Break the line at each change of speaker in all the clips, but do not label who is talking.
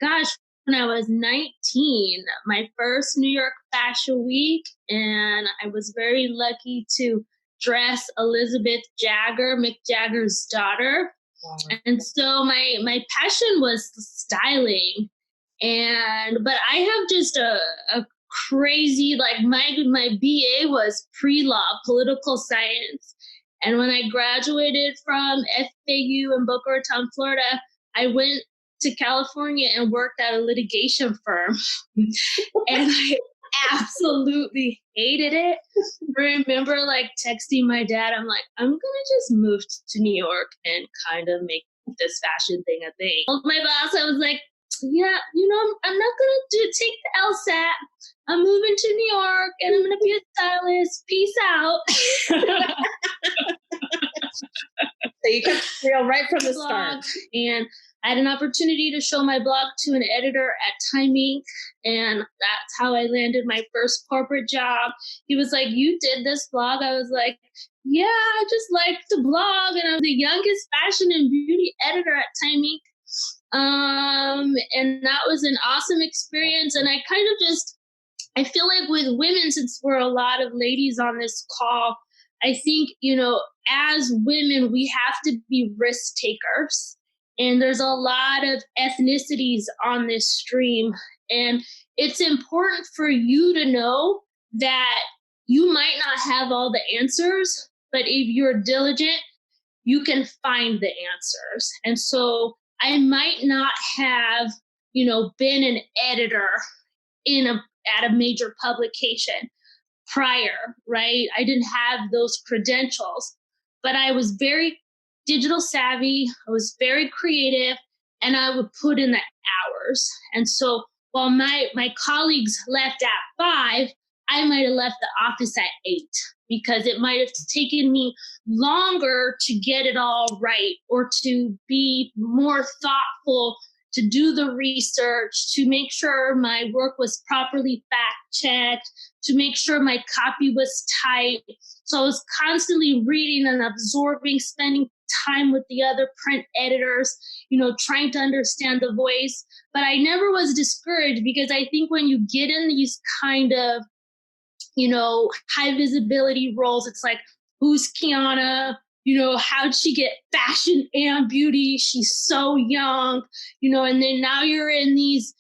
gosh, when I was 19, my first New York Fashion Week, and I was very lucky to dress Elizabeth Jagger, Mick Jagger's daughter.
Wow.
And so my passion was styling. But I have just a crazy, like my BA was pre-law, political science. And when I graduated from FAU in Boca Raton, Florida, I went to California and worked at a litigation firm. And I absolutely hated it. I remember like texting my dad, I'm like, I'm gonna just move to New York and kind of make this fashion thing a thing. I told my boss, I was like, yeah, I'm not gonna take the LSAT. I'm moving to New York and I'm gonna be a stylist. Peace out.
So you kept it real right from the start.
And I had an opportunity to show my blog to an editor at Time Inc. And that's how I landed my first corporate job. He was like, you did this blog? I was like, yeah, I just like to blog. And I'm the youngest fashion and beauty editor at Time Inc. And that was an awesome experience. And I kind of I feel like with women, since we're a lot of ladies on this call, I think, as women, we have to be risk takers. And there's a lot of ethnicities on this stream. And it's important for you to know that you might not have all the answers, but if you're diligent, you can find the answers. And so I might not have, been an editor at a major publication prior, right? I didn't have those credentials, but I was very digital savvy. I was very creative, and I would put in the hours. And so while my colleagues left at 5, I might have left the office at 8 because it might have taken me longer to get it all right or to be more thoughtful, to do the research, to make sure my work was properly fact-checked, to make sure my copy was tight. So I was constantly reading and absorbing, spending time with the other print editors, trying to understand the voice. But I never was discouraged because I think when you get in these kind of, high visibility roles, it's like, who's Qianna? How'd she get fashion and beauty? She's so young, and then now you're in these,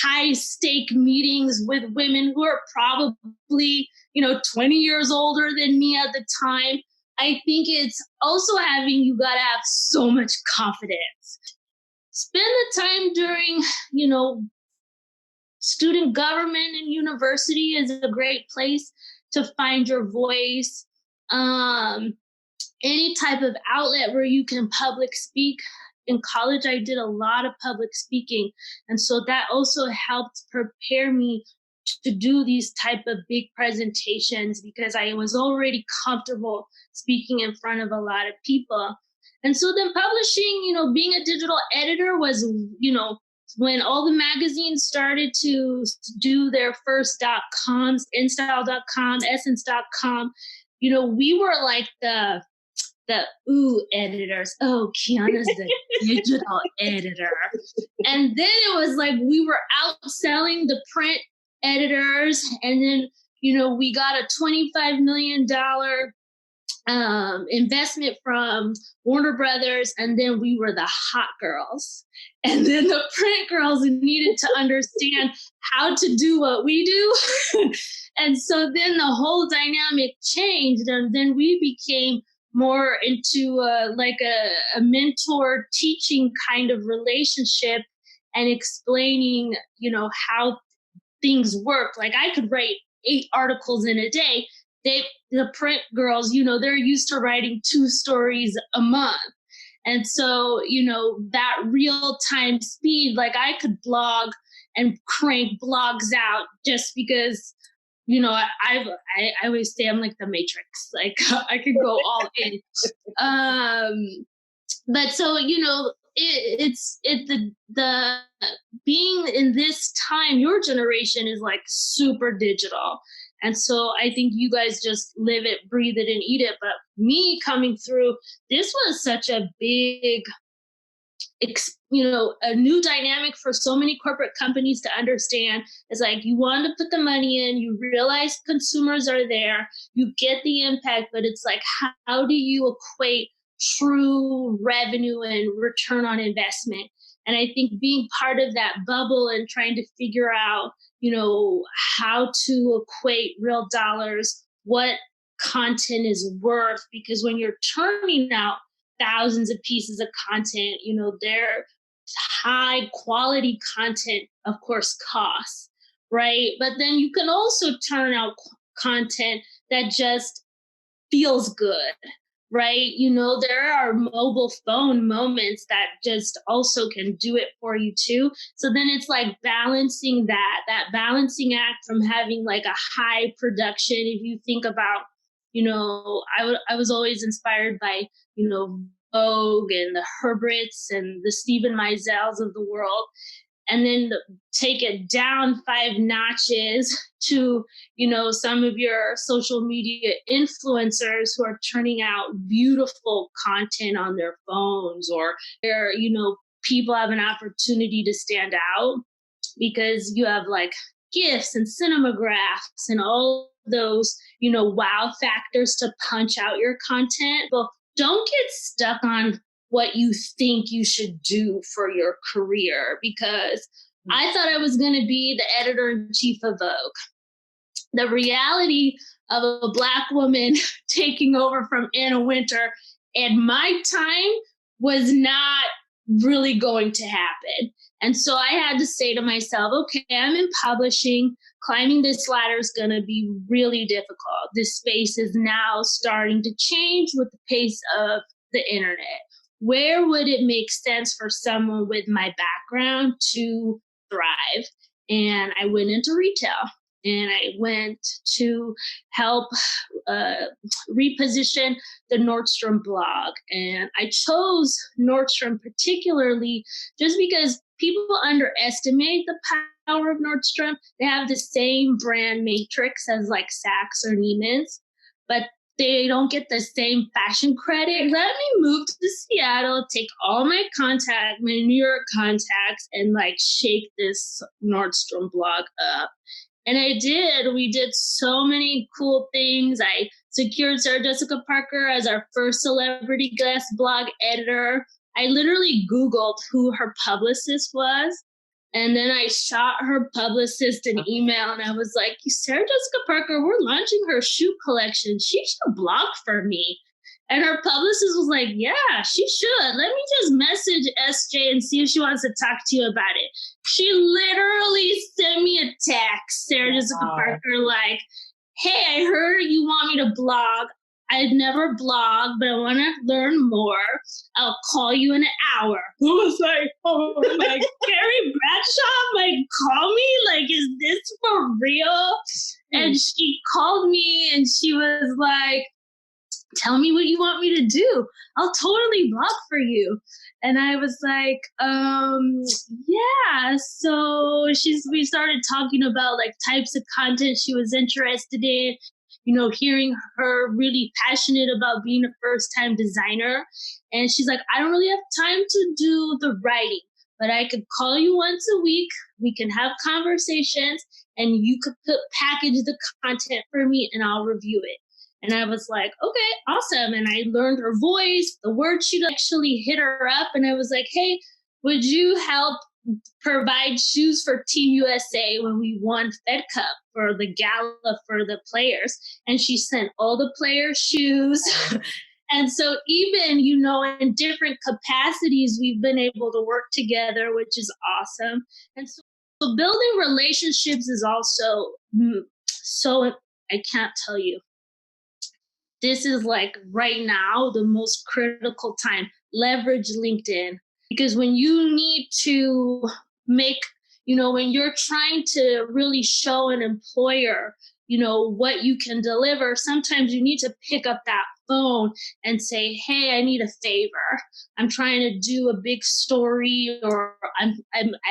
high stake meetings with women who are probably, 20 years older than me at the time. I think it's also you got to have so much confidence. Spend the time during, student government and university is a great place to find your voice. Any type of outlet where you can public speak. In college, I did a lot of public speaking. And so that also helped prepare me to do these type of big presentations because I was already comfortable speaking in front of a lot of people. And so then publishing, being a digital editor was, when all the magazines started to do their first .coms, InStyle.com, Essence.com, we were like the editors. Oh, Qianna's the digital editor. And then it was like we were outselling the print editors. And then, we got a $25 million investment from Warner Brothers. And then we were the hot girls. And then the print girls needed to understand how to do what we do. And so then the whole dynamic changed. And then we became more into a mentor teaching kind of relationship and explaining, how things work. Like I could write 8 articles in a day. The print girls, they're used to writing 2 stories a month. And so, that real time speed, like I could blog and crank blogs out just because, I always say I'm like the Matrix, like I could go all in. But so, the being in this time, your generation is like super digital. And so I think you guys just live it, breathe it, and eat it. But me coming through, this was such a big a new dynamic for so many corporate companies to understand. Is like, you want to put the money in, you realize consumers are there, you get the impact, but it's like, how do you equate true revenue and return on investment? And I think being part of that bubble and trying to figure out, how to equate real dollars, what content is worth, because when you're turning out thousands of pieces of content, their high quality content, of course, costs, right? But then you can also turn out content that just feels good, right? There are mobile phone moments that just also can do it for you too. So then it's like balancing that balancing act from having like a high production. If you think about, I was always inspired by, Vogue and the Herberts and the Stephen Meisels of the world. And then take it down 5 notches to, some of your social media influencers who are turning out beautiful content on their phones, or they're, people have an opportunity to stand out because you have like GIFs and cinemagraphs and all those, wow factors to punch out your content. But don't get stuck on what you think you should do for your career, because I thought I was going to be the editor-in-chief of Vogue. The reality of a Black woman taking over from Anna Wintour at my time was not really going to happen. And so I had to say to myself, okay, I'm in publishing. Climbing this ladder is going to be really difficult. This space is now starting to change with the pace of the internet. Where would it make sense for someone with my background to thrive? And I went into retail, and I went to help reposition the Nordstrom blog. And I chose Nordstrom particularly just because people underestimate the power of Nordstrom. They have the same brand matrix as like Saks or Neiman's, but they don't get the same fashion credit. Let me move to Seattle, take all my New York contacts, and like shake this Nordstrom blog up. And I did. We did so many cool things. I secured Sarah Jessica Parker as our first celebrity guest blog editor. I literally Googled who her publicist was. And then I shot her publicist an email, and I was like, Sarah Jessica Parker, we're launching her shoe collection. She should blog for me. And her publicist was like, yeah, she should. Let me just message SJ and see if she wants to talk to you about it. She literally sent me a text, Sarah Jessica Parker, like, hey, I heard you want me to blog. I've never blogged, but I want to learn more. I'll call you in an hour. I was like, oh my, Carrie Bradshaw, like, call me? Like, is this for real? And she called me and she was like, tell me what you want me to do. I'll totally blog for you. And I was like, yeah. So we started talking about like types of content she was interested in. Hearing her really passionate about being a first-time designer. And she's like, I don't really have time to do the writing, but I could call you once a week. We can have conversations, and you could package the content for me, and I'll review it. And I was like, okay, awesome. And I learned her voice, the word she'd actually hit her up. And I was like, hey, would you help provide shoes for Team USA when we won Fed Cup for the gala for the players? And she sent all the players shoes. And so even, in different capacities, we've been able to work together, which is awesome. And so building relationships is also so, I can't tell you. This is like right now, the most critical time. Leverage LinkedIn. Because when you need to make, when you're trying to really show an employer, what you can deliver, sometimes you need to pick up that phone and say, hey, I need a favor. I'm trying to do a big story, or I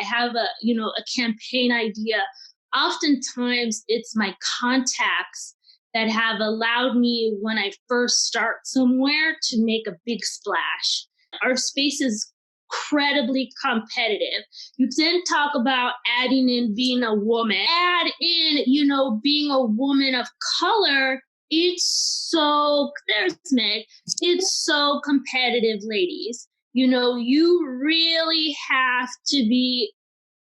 have a campaign idea. Oftentimes it's my contacts that have allowed me, when I first start somewhere, to make a big splash. Our space is incredibly competitive. You then talk about adding in being a woman, add in, being a woman of color. It's so, there's Meg, it's so competitive, ladies. You really have to be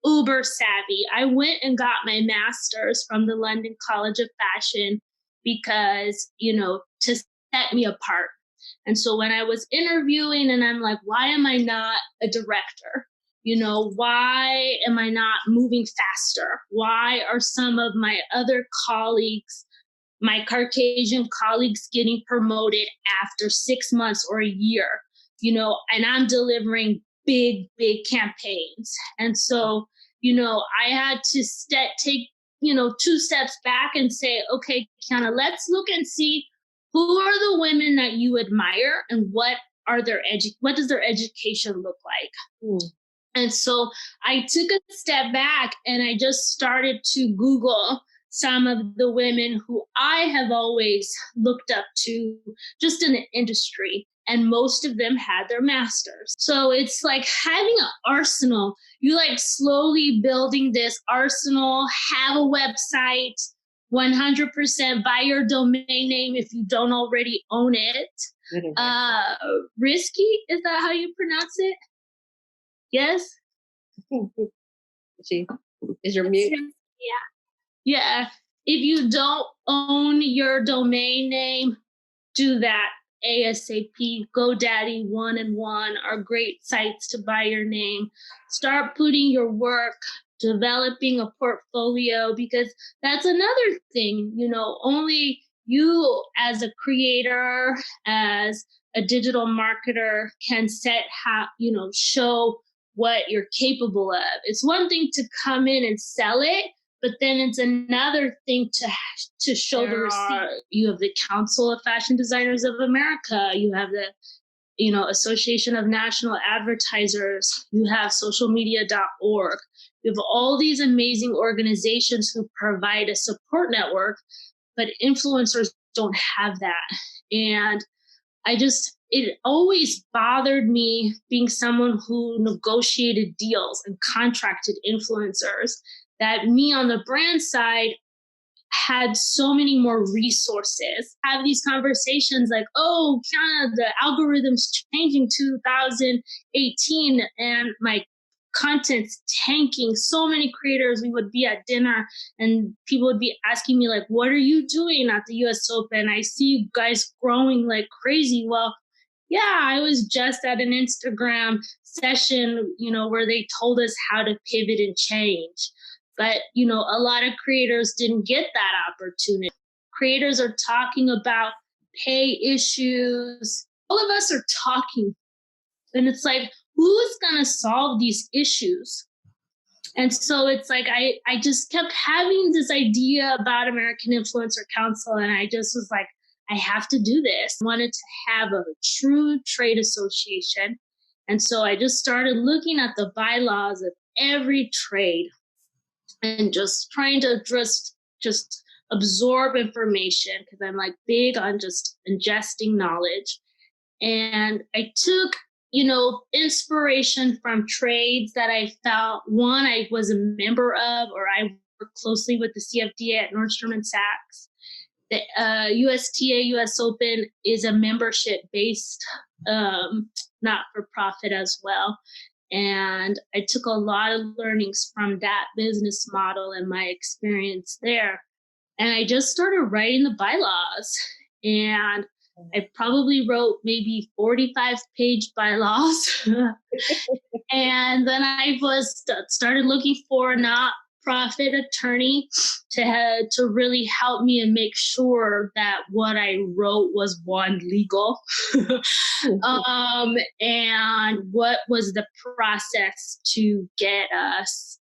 uber savvy. I went and got my master's from the London College of Fashion because, to set me apart. And so when I was interviewing and I'm like, why am I not a director? Why am I not moving faster? Why are some of my other colleagues, my Caucasian colleagues, getting promoted after 6 months or a year? And I'm delivering big campaigns. And so, I had to take 2 steps back and say, okay, Qianna, let's look and see who are the women that you admire and what does their education look like? And so I took a step back and I just started to Google some of the women who I have always looked up to just in the industry. And most of them had their masters. So it's like having an arsenal. You slowly building this arsenal, have a website, 100% buy your domain name if you don't already own it. Risky, is that how you pronounce it? Yes?
Is your mute?
Yeah. If you don't own your domain name, do that ASAP. GoDaddy 1 and 1 are great sites to buy your name. Start putting your work, developing a portfolio, because that's another thing, only you as a creator, as a digital marketer can show what you're capable of. It's one thing to come in and sell it, but then it's another thing to show the receipt. You have the Council of Fashion Designers of America. You have the, Association of National Advertisers. You have socialmedia.org. You have all these amazing organizations who provide a support network, but influencers don't have that. And it always bothered me, being someone who negotiated deals and contracted influencers, that me on the brand side had so many more resources. Have these conversations like, oh, Qianna, the algorithm's changing 2018 and my content's tanking. So many creators, we would be at dinner and people would be asking me like, what are you doing at the US Open? I see you guys growing like crazy. Well, yeah, I was just at an Instagram session, where they told us how to pivot and change. But, a lot of creators didn't get that opportunity. Creators are talking about pay issues. All of us are talking. And it's like, who's going to solve these issues? And so it's like, I just kept having this idea about American Influencer Council. And I just was like, I have to do this. I wanted to have a true trade association. And so I just started looking at the bylaws of every trade and just trying to just absorb information, because I'm like big on just ingesting knowledge. And I took, inspiration from trades that I felt, one, I was a member of, or I worked closely with the CFDA at Nordstrom and Saks. The USTA US Open is a membership-based, not-for-profit as well. And I took a lot of learnings from that business model and my experience there. And I just started writing the bylaws. And I probably wrote maybe 45-page bylaws. And then I started looking for a not-profit attorney to really help me and make sure that what I wrote was, one, legal, and what was the process to get us,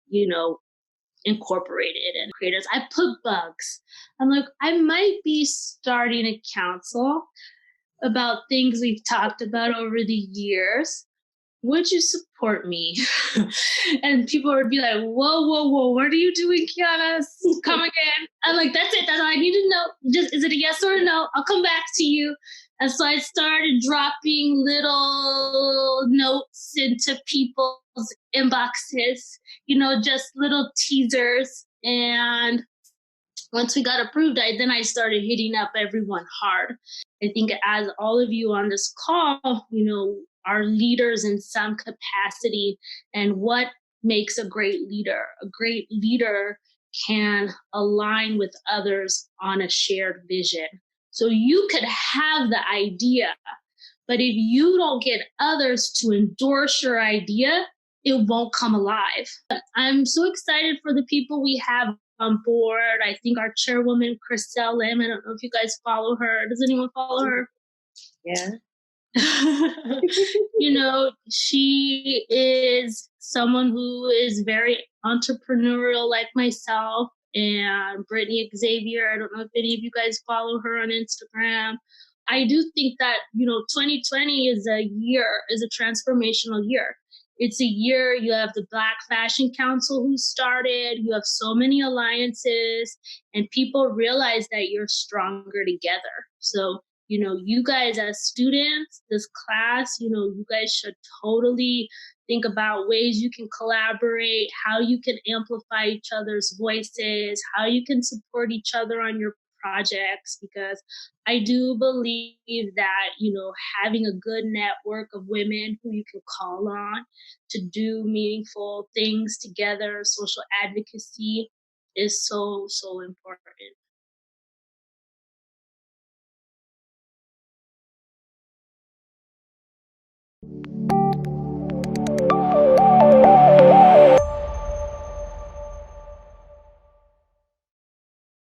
incorporated and creators. I put bugs. I'm like, I might be starting a council about things we've talked about over the years. Would you support me? And people would be like, whoa, what are you doing, Qianna? Come again. I'm like, that's it. That's all I need to know. Just, is it a yes or a no? I'll come back to you. And so I started dropping little notes into people's inboxes, just little teasers. And once we got approved, I started hitting up everyone hard. I think as all of you on this call, are leaders in some capacity. And what makes a great leader? A great leader can align with others on a shared vision. So you could have the idea, but if you don't get others to endorse your idea, it won't come alive. I'm so excited for the people we have on board. I think our chairwoman, Chriselle Lim, I don't know if you guys follow her. Does anyone follow her?
Yeah.
She is someone who is very entrepreneurial like myself, and Brittany Xavier. I don't know if any of you guys follow her on Instagram. I do think that, 2020 is a transformational year. It's a year you have the Black Fashion Council who started, you have so many alliances, and people realize that you're stronger together. So, you guys as students, this class, you guys should totally think about ways you can collaborate, how you can amplify each other's voices, how you can support each other on your projects, because I do believe that, having a good network of women who you can call on to do meaningful things together, social advocacy, is so, so important.